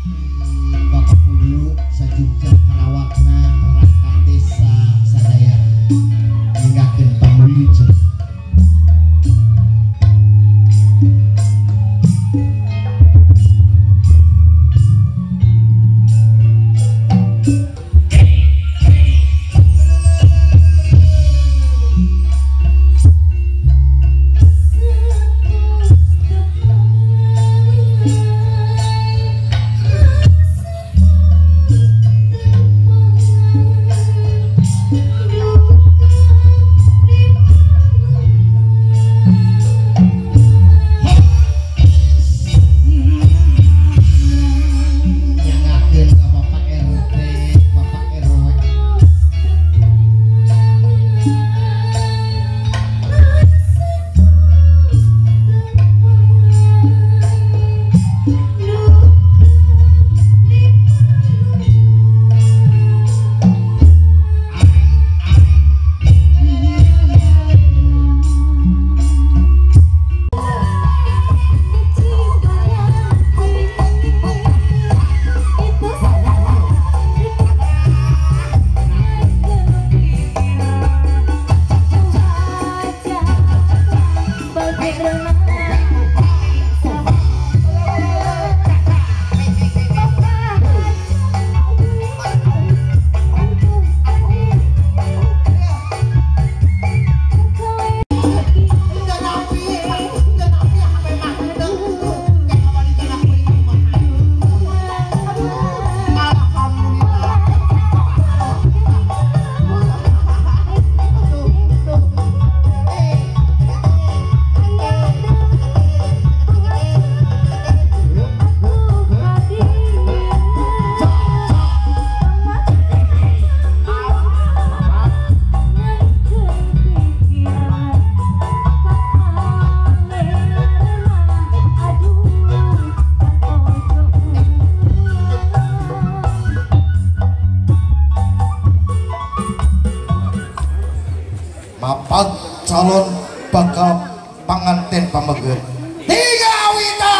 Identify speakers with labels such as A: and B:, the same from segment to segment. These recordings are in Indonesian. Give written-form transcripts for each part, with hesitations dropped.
A: Bapak Guru sajujur Harawakna perangkat desa sadaya ninggakeun pangwilujeng.
B: Bapak calon bakal panganten pamegeun Tiga Wita.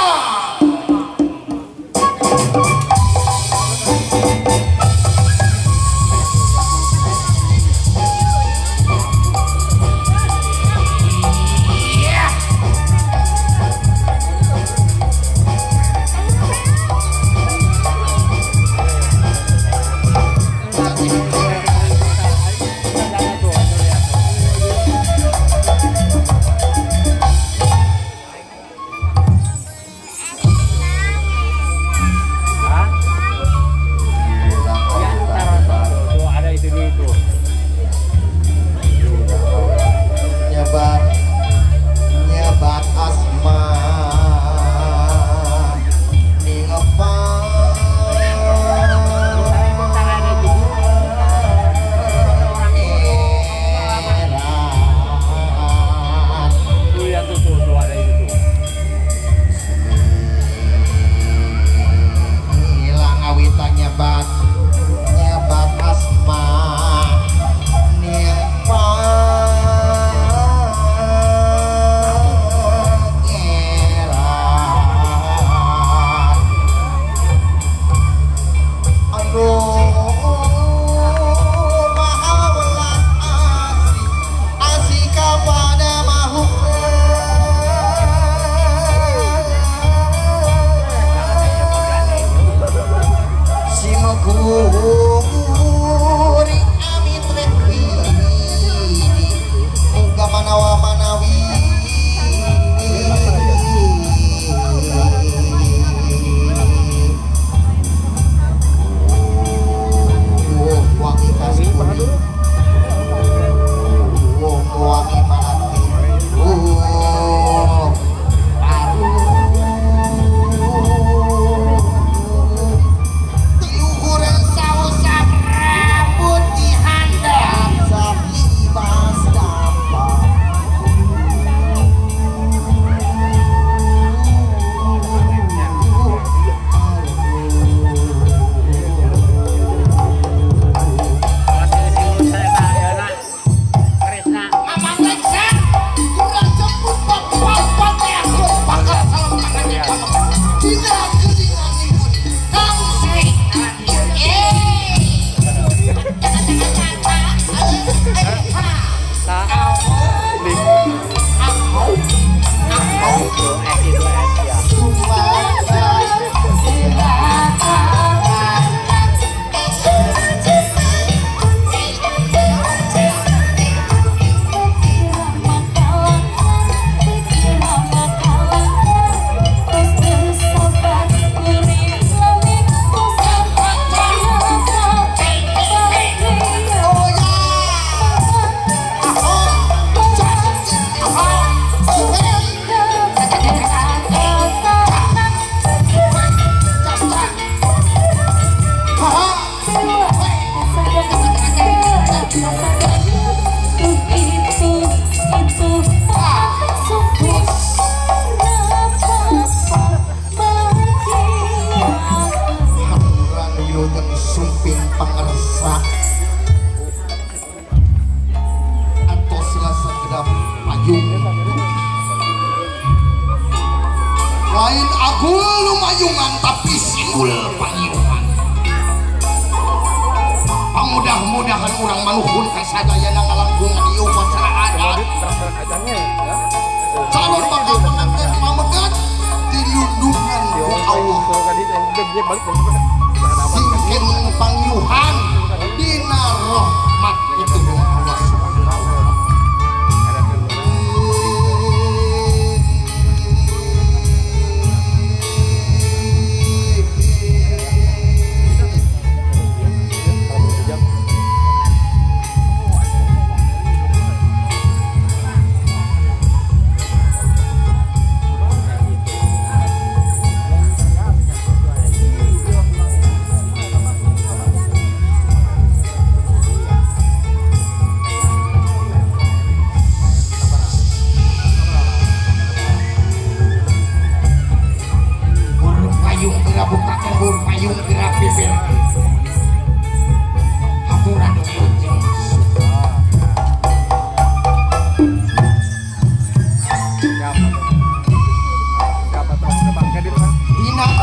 B: Sikul Panyuhan. Mudah-mudahan orang manuhun kasadayana ngalangkungan ieu upacara adat. Calon bakal pengantin pamegat dilindungan ku Allah. Singkin Panyuhan dina rahmat pituduh Allah Subhanahu wa taala.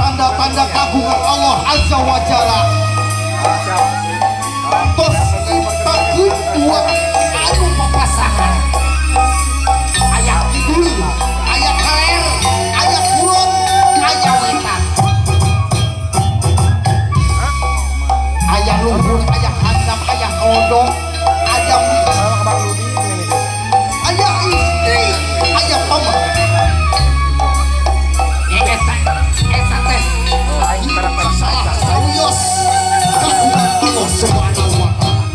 B: Tanda-tanda kagungan Allah Azza wa Jalla tos ciptakeun dua anu papasangan aya kidul aya kaler aya kulon aya wetan aya luhur aya handap aya kodok aya aya istri aya paman saya serius kagungan Allah Subhanahu wa taala.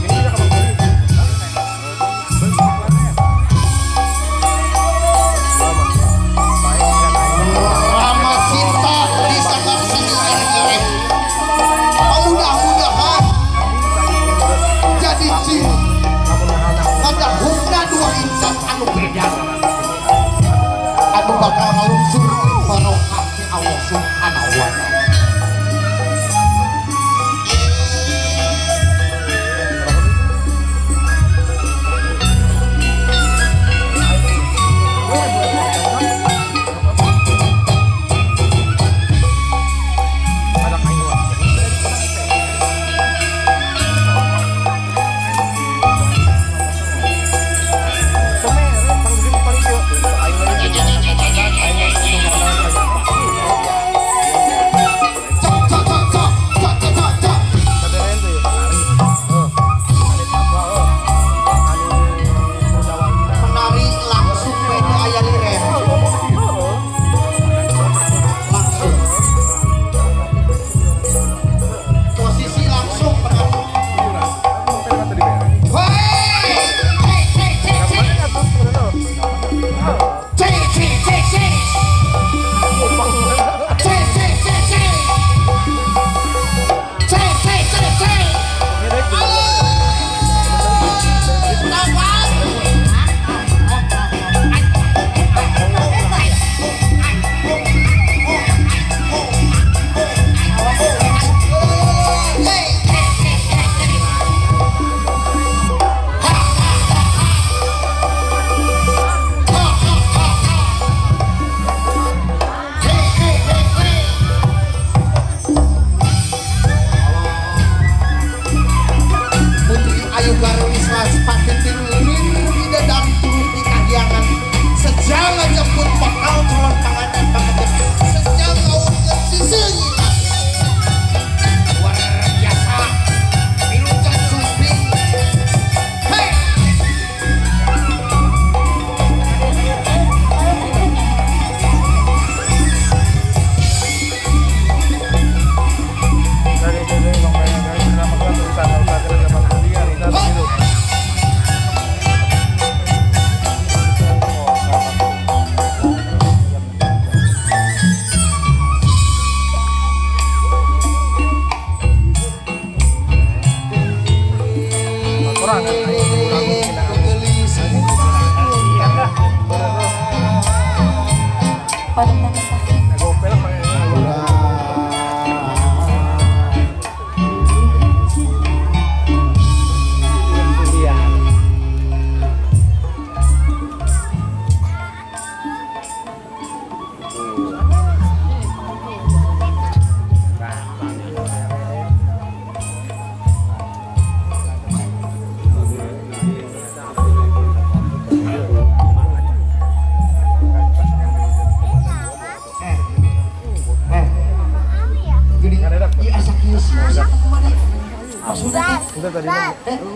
A: gini iya asa kieu sia kemana maksudnya
C: Udah tadi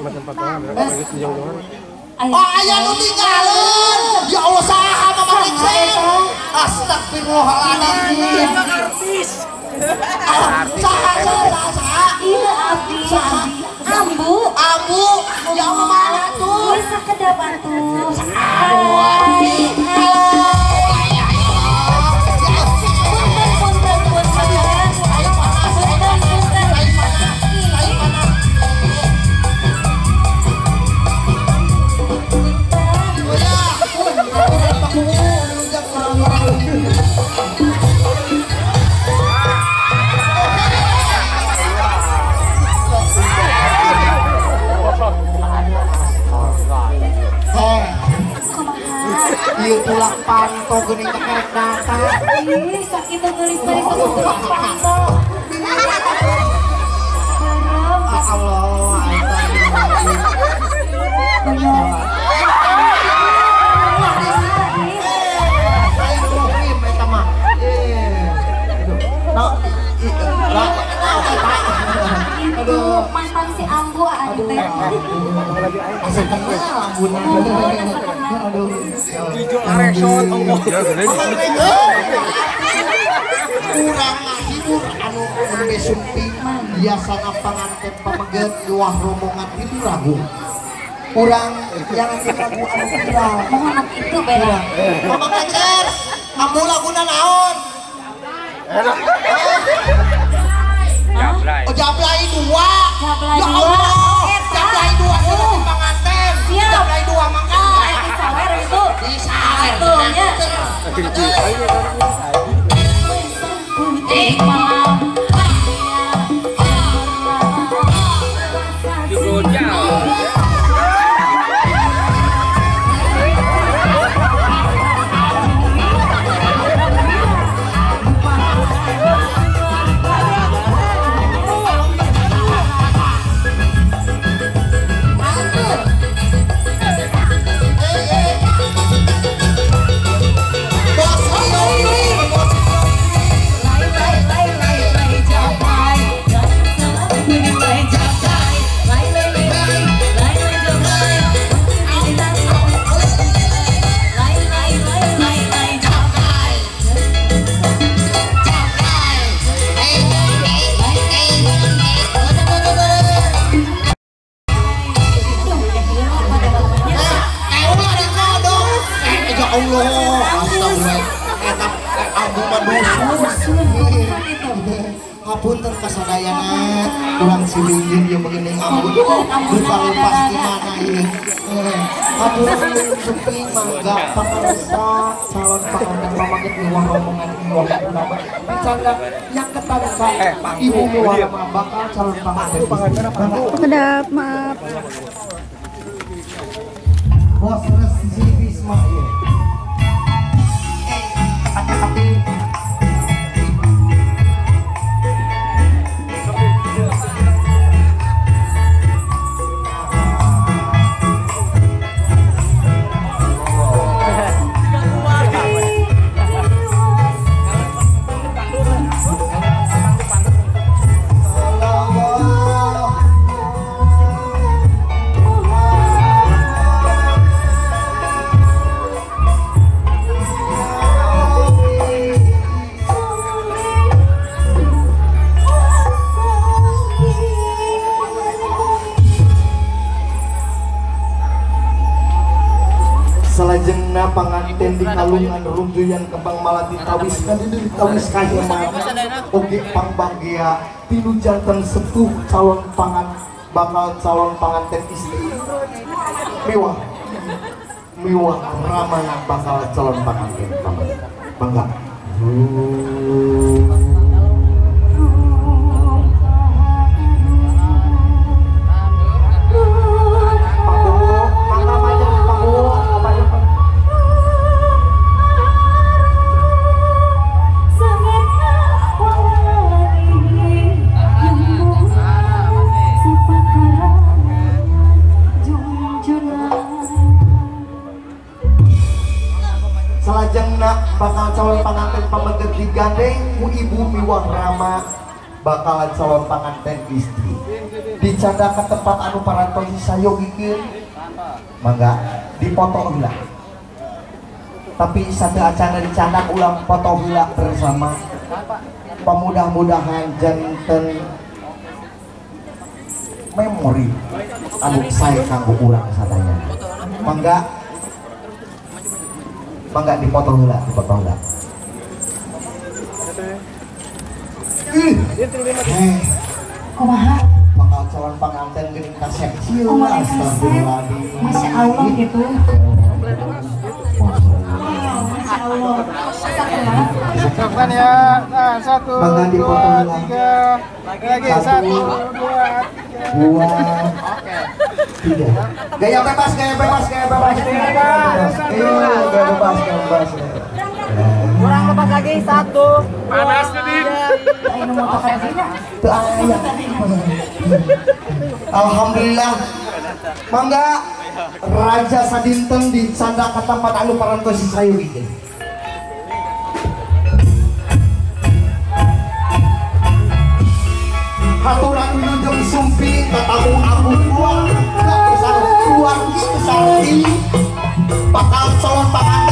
C: macam patungan lagi sejauh-jauhan.
B: Oh aya nu tinggalin ya Allah saha mamarik saya astagfirullahaladzim
D: artis.
B: saha
D: Iya abdi. Ambu.
B: Abu ya Allah mana tuh
D: Bisa kedapat tuh.
B: Ieu tulak panto geuning teh kerek data.
D: Ih, sakit gelis dari sesuatu panto.
B: Allah,
D: Aduh, mantan si Ambu aduh teh.
B: kurang ngahibur anu nembe sumping biasana panganten pameget luah rombongan itu ragu kurang jangan ragu anu viral
D: Mohon anak itu beda.
B: mama kecer kamu laguna naon oh jablay dua
D: Jablay
B: ya
D: dua.
B: Allah
D: Eta.
B: jablay dua itu panganten
D: Siap.
B: jablay dua mangga
D: Di sawer itu.
B: bisa
D: Atunya. Putih malam.
B: Ngapunten kasadayana kurang silingin dia begini ampun berpaling pasti mana ini ngapunten suping mangga pangaresa calon panganten pamaget luar rombongan luar ulama bercanda yang ketangka ibu luar bakal calon panganten
E: Kedap, maaf.
B: bos Resi Ismail hati-hati salajengna panganten di kalungan runjuyan kembang malah ditawiskan ditawis kahimah oge pangbanggia tilu jantan sepuh calon bakal calon panganten istri mewah ramana bakal calon panganten bangga salajengna bakal calon panganten pameget digandeng ku ibu miwah rama bakalan calon pengantin istri dicanda ke tempat anu parantos sayo gigil mangga dipoto heula tapi satu acara dicanda ulang foto heula bersama pemudah-mudahan janten memori anu saya kanggo urang sadaya mangga dipoto heula
D: Kumaha?
B: bakal calon pengantin geuning kaseksi astagfirullahaladzim
D: Masya Allah gitu. Masya Allah.
C: Siapkan ya. Nah, 1,
B: Bangga
C: 2,
B: dipotong
C: 3. Lagi 1, 2,
B: 3 gaya bebas
C: gaya bebas.
E: Kurang lepas lagi 1.
C: Panas jadi.
D: Ini mau pakai sini.
B: Alhamdulillah mangga Raja Sadinten di sanda ke tempat anu parantos sayu gitu haturan wilujeng sumpi katamu aku keluar gitu sakti bakal calon pangantin